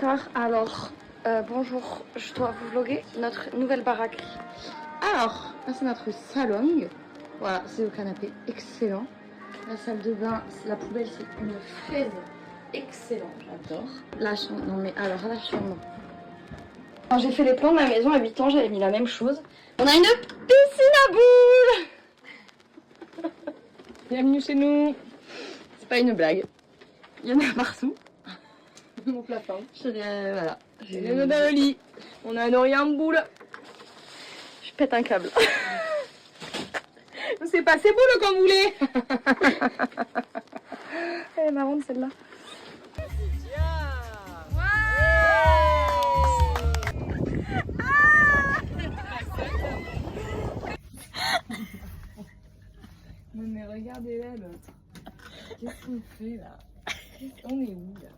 tard, alors bonjour, je dois vous vlogger notre nouvelle baraque. Alors, là c'est notre salon. Voilà, c'est le canapé, excellent. La salle de bain, la poubelle, c'est une fraise. Excellent, j'adore. La chambre, non mais alors la chambre. Quand j'ai fait les plans de ma maison à 8 ans, j'avais mis la même chose. On a une piscine à boules. Bienvenue chez nous. C'est pas une blague. Il y en a partout. Mon plafond. Voilà. Il y en a dans le lit. On a un oreiller en boule. Je pète un câble. C'est pas c'est beau le qu'on voulait. Elle est marrante celle-là. Non mais regardez-la l'autre. Qu'est-ce qu'on fait là? On est où là?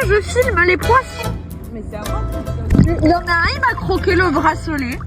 Je filme les poissons. Mais c'est à moi. Il y en a un, il m'a croqué le bracelet.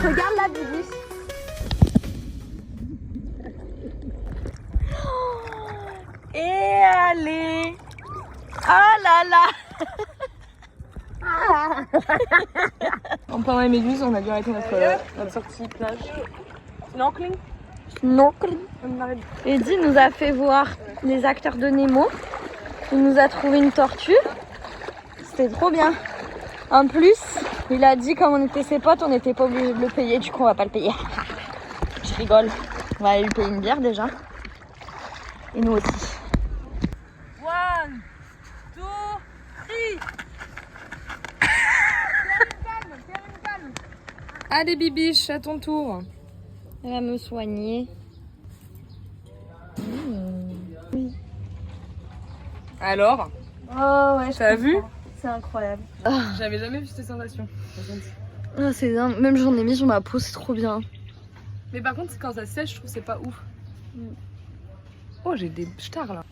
Regarde la Bibi. Et allez. Ah là là. En parlant des méduses, on a dû arrêter notre sortie plage. Snorkeling. Snorkeling. Eddie nous a fait voir les acteurs de Nemo. Il nous a trouvé une tortue. C'était trop bien. En plus, il a dit comme on était ses potes, on n'était pas obligé de le payer. Du coup, on va pas le payer. Je rigole. On va aller lui payer une bière déjà. Et nous aussi. 1, 2, 3. Calme. Allez Bibiche, à ton tour. Elle va me soigner. Oui. Alors, Oh ouais, t'as vu? C'est incroyable. J'avais jamais vu cette sensation. Ah, c'est dingue. Même j'en ai mis sur ma peau, c'est trop bien. Mais par contre, quand ça sèche, je trouve que c'est pas ouf. Oh, j'ai des stars là.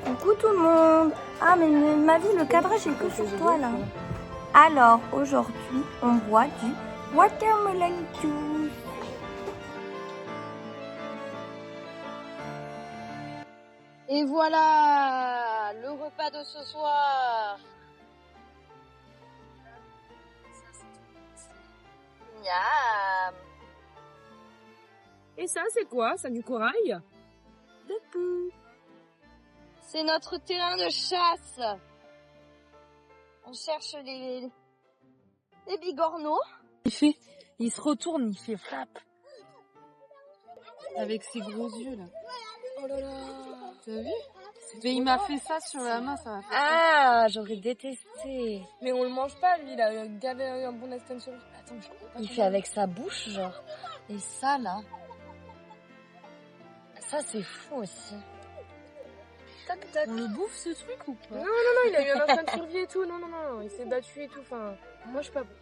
Coucou tout le monde. Ah mais ma vie, le cadrage est que sur toi là. Alors aujourd'hui on boit du watermelon juice. Et voilà le repas de ce soir. Miam. Et ça, c'est quoi? Ça, du corail? C'est notre terrain de chasse. On cherche Et Bigorneau. Il se retourne, il fait flap. Avec ses gros yeux là. Oh là là. T'as vu? Mais il m'a fait ça sur la main, ça m'a fait Ah, j'aurais détesté. Mais on le mange pas, lui, il a gavé un bon instant sur. Attends, je comprends pas. Il fait avec sa bouche, genre. Et ça, là. Ça, c'est fou aussi. Tac, tac. On le bouffe ce truc ou pas? Non, il a eu un instinct de survie et tout. Non, il s'est battu et tout. Enfin, moi, je suis pas pour.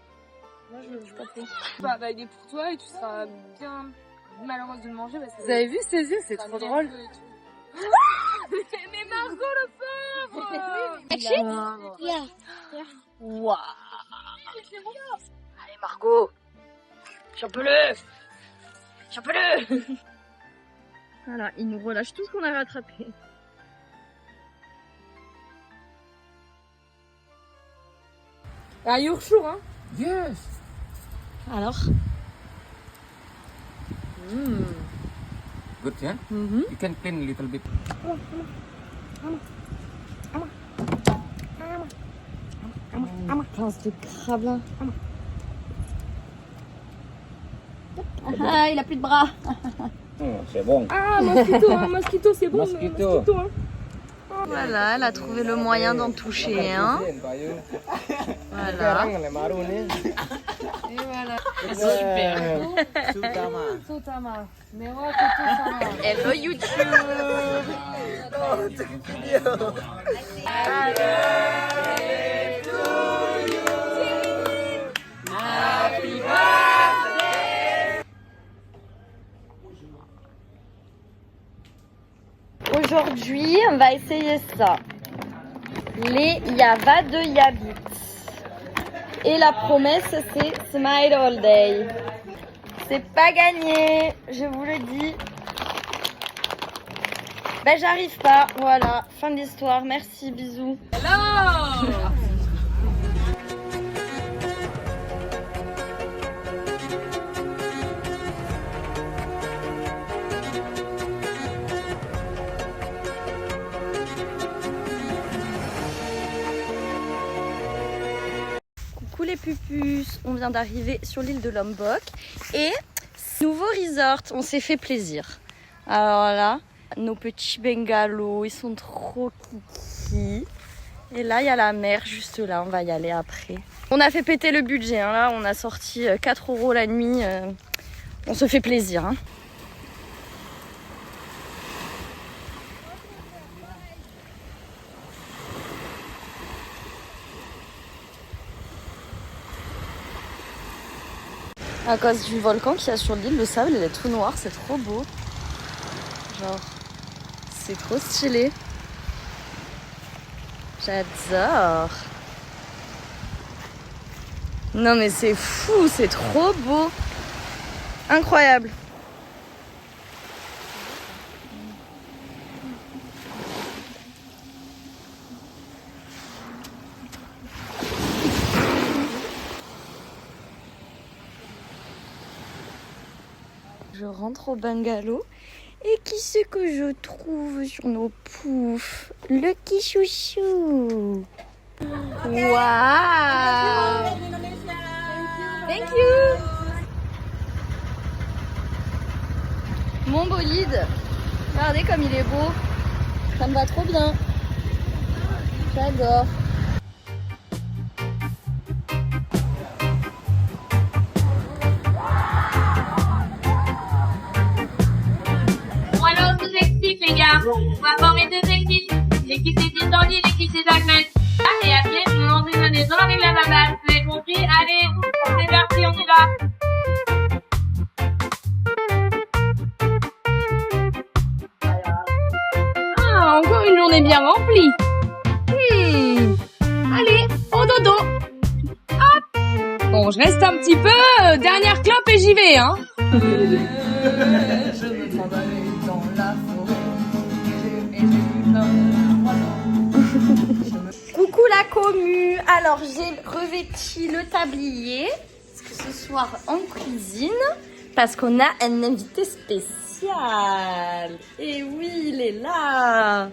Moi, je suis pas pour. Bah, il est pour toi et tu seras bien malheureuse de le manger parce que. Vous avez vu ses yeux? C'est trop drôle. Mais Margot, le pauvre! Waouh. Allez, Margot. Chope-le. Voilà, il nous relâche tout ce qu'on a rattrapé. Ah, Yourchour, hein? Yes. Alors? Good, yeah? Mm-hmm. You can clean a little bit. Pince de crabe là. Ah, il a plus de bras. C'est bon. Ah, mosquito, c'est bon. Mosquito. Hein. Voilà, elle a trouvé le moyen d'en toucher un. Voilà. Et voilà. Super. Sotama. Nero Sotama. Hello YouTube. Aujourd'hui, on va essayer ça. Les Yava de Yabit. Et la promesse, c'est Smile All Day. C'est pas gagné, je vous le dis. Ben, j'arrive pas. Voilà, fin de l'histoire. Merci, bisous. Hello. Coucou les pupus, on vient d'arriver sur l'île de Lombok et nouveau resort, on s'est fait plaisir. Alors là, nos petits bungalows, ils sont trop kiki. Et là, il y a la mer juste là, on va y aller après. On a fait péter le budget, hein. Là on a sorti 4 € la nuit, on se fait plaisir. Hein. À cause du volcan qu'il y a sur l'île, le sable il est tout noir, c'est trop beau. Genre, c'est trop stylé. J'adore. Non mais c'est fou, c'est trop beau. Incroyable. Je rentre au bungalow. Et qui c'est que je trouve sur nos poufs? Le petit chouchou. Waouh! Thank you! Mon bolide. Regardez comme il est beau. Ça me va trop bien. J'adore. Les gars, on va former 2 équipes. L'équipe des Titanies et l'équipe des Agnes. Allez, à pied, on entre dans les zones avec la baballe. Vous avez compris? Allez, c'est parti, on y va. Ah, encore une journée bien remplie. Allez, au dodo. Hop. Bon, je reste un petit peu. Dernière clope et j'y vais, hein. Je me travaille dans la forêt. Coucou la commu. Alors j'ai revêti le tablier parce que ce soir en cuisine parce qu'on a un invité spécial. Et oui, il est là.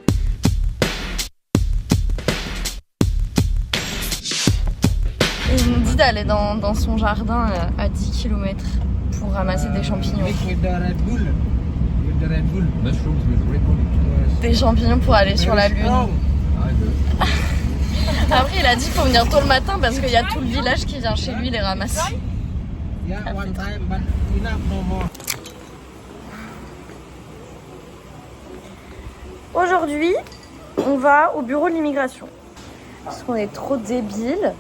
Et il nous dit d'aller dans son jardin à 10 km pour ramasser des champignons. Des champignons pour aller sur la lune. Après il a dit qu'il faut venir tôt le matin parce qu'il y a tout le village qui vient chez lui les ramasser. Aujourd'hui, on va au bureau de l'immigration parce qu'on est trop débiles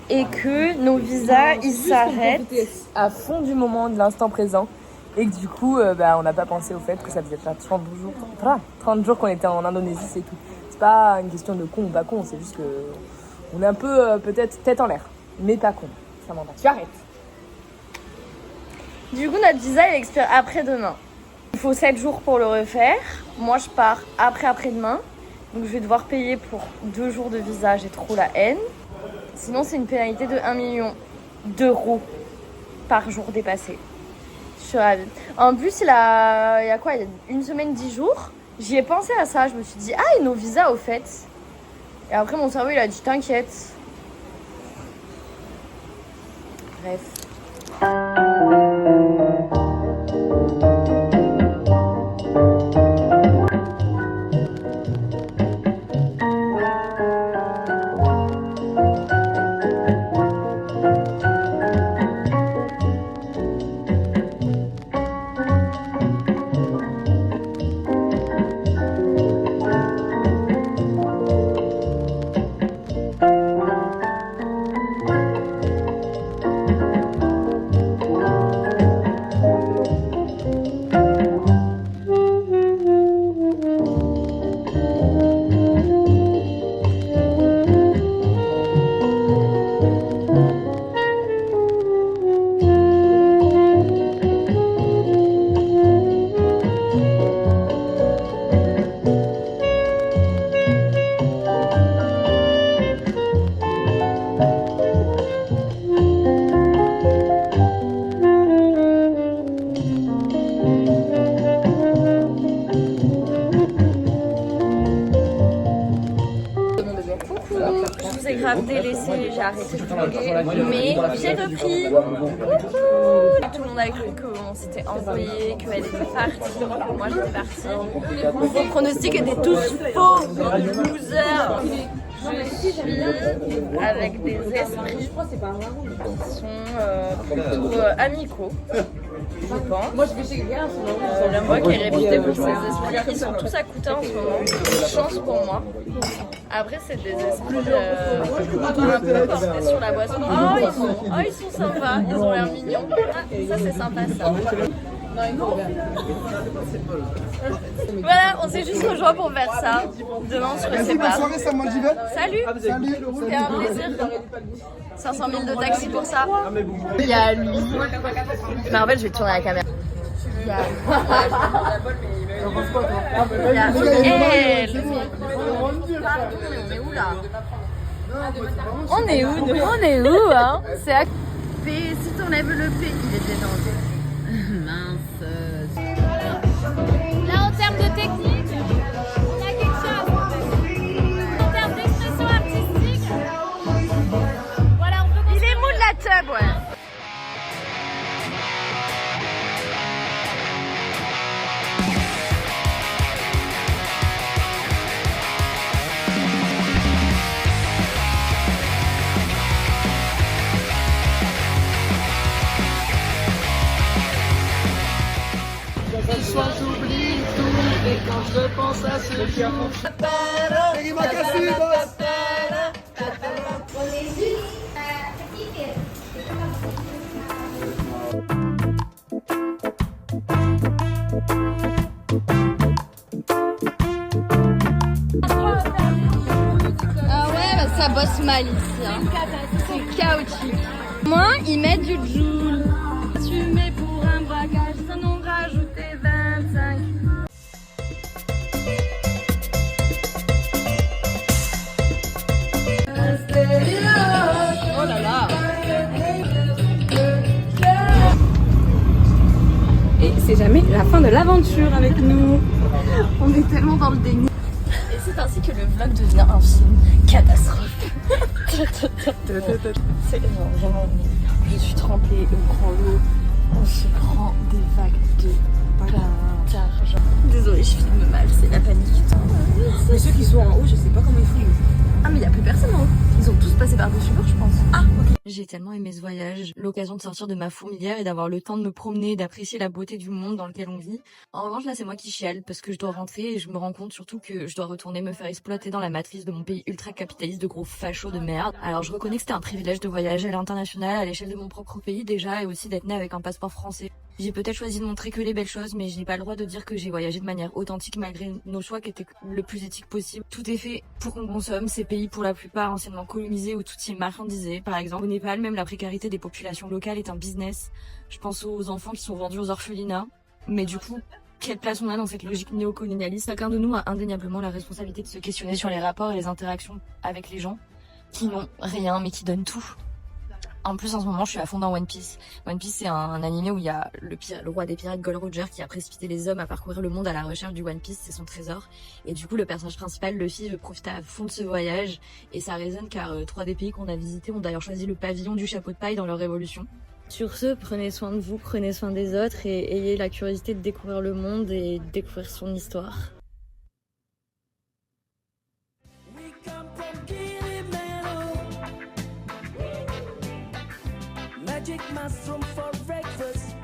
et que nos visas ils s'arrêtent à fond du moment de l'instant présent et que du coup on n'a pas pensé au fait que ça faisait 30 jours qu'on était en Indonésie, c'est tout. C'est pas une question de con ou pas con, c'est juste que on est un peu peut-être tête en l'air, mais pas con. Ça m'en va. Tu arrêtes. Du coup notre visa il expire après-demain. Il faut 7 jours pour le refaire. Moi je pars après-demain. Donc je vais devoir payer pour 2 jours de visa, j'ai trop la haine. Sinon c'est une pénalité de 1 million d'euros par jour dépassé. Je suis ravie. En plus il y a quoi, il y a une semaine, 10 jours, j'y ai pensé à ça. Je me suis dit, ah et nos visas au fait. Et après mon cerveau il a dit, t'inquiète. Bref. Je vous ai grave délaissé, j'ai arrêté de vlogger, mais j'ai repris. Coucou. Tout le monde a cru qu'on s'était envoyé, qu'elle était partie, moi j'étais partie. Vos pronostics étaient tous faux, losers. Je suis avec des esprits qui sont plutôt amicaux, je pense. La moi qui est réputée pour ses esprits, ils sont tous à côté en ce moment. Chance pour moi. Après, c'est des esprits un peu portés sur la boisson. Oh, ils sont sympas, ils ont l'air mignons. Ah, ça, c'est sympa, ça. Voilà, on s'est juste rejoint pour faire ça. Demain, on se resépare. Salut. C'était un plaisir. 500 000 de taxi pour ça. Il y a lui. Je me rappelle, je vais tourner la caméra. Il y a elle. Pardon, mais on est où là? On est où nous? On est où hein? C'est à... Si t'enlèves le P, il est détendu. Mince. Là, en termes de technique, on a quelque chose. En termes d'expression artistique, voilà, on peut... Il est mou de la tub, ouais. Ce soir j'oublie tout et quand je pense à ce jour. Ah ouais, bah ça bosse mal ici. Hein. C'est chaotique. Moi, ils mettent du joule. Tu mets pour un braquage, ça n'en rajouté 25. Oh là là. Et c'est jamais la fin de l'aventure avec nous. On est tellement dans le déni. Et c'est ainsi que le vlog devient un film catastrophe. C'est genre vraiment, je suis trempée, on prend l'eau, on se prend des vagues de bâtard. Genre. Désolée, je filme mal, c'est la panique. Mais ceux qui sont en haut, je sais pas comment ils font. Ah mais il y a plus personne en haut. Ils ont tous passé par-dessus bord, je pense. Ah ok. J'ai tellement aimé ce voyage, l'occasion de sortir de ma fourmilière et d'avoir le temps de me promener, d'apprécier la beauté du monde dans lequel on vit. En revanche là c'est moi qui chiale parce que je dois rentrer et je me rends compte surtout que je dois retourner me faire exploiter dans la matrice de mon pays ultra capitaliste de gros fachos de merde. Alors je reconnais que c'était un privilège de voyager à l'international, à l'échelle de mon propre pays déjà, et aussi d'être né avec un passeport français. J'ai peut-être choisi de montrer que les belles choses, mais je n'ai pas le droit de dire que j'ai voyagé de manière authentique malgré nos choix qui étaient le plus éthique possible. Tout est fait pour qu'on consomme, ces pays pour la plupart anciennement colonisés où tout y est marchandisé. Par exemple, au Népal, même la précarité des populations locales est un business. Je pense aux enfants qui sont vendus aux orphelinats. Mais du coup, quelle place on a dans cette logique néocolonialiste? Chacun de nous a indéniablement la responsabilité de se questionner sur les rapports et les interactions avec les gens qui n'ont rien mais qui donnent tout. En plus, en ce moment, je suis à fond dans One Piece. One Piece, c'est un animé où il y a le roi des pirates, Gold Roger, qui a précipité les hommes à parcourir le monde à la recherche du One Piece, c'est son trésor. Et du coup, le personnage principal, Luffy, veut profiter à fond de ce voyage. Et ça résonne car 3 des pays qu'on a visités ont d'ailleurs choisi le pavillon du chapeau de paille dans leur révolution. Sur ce, prenez soin de vous, prenez soin des autres et ayez la curiosité de découvrir le monde et de découvrir son histoire. Magic mushroom for breakfast.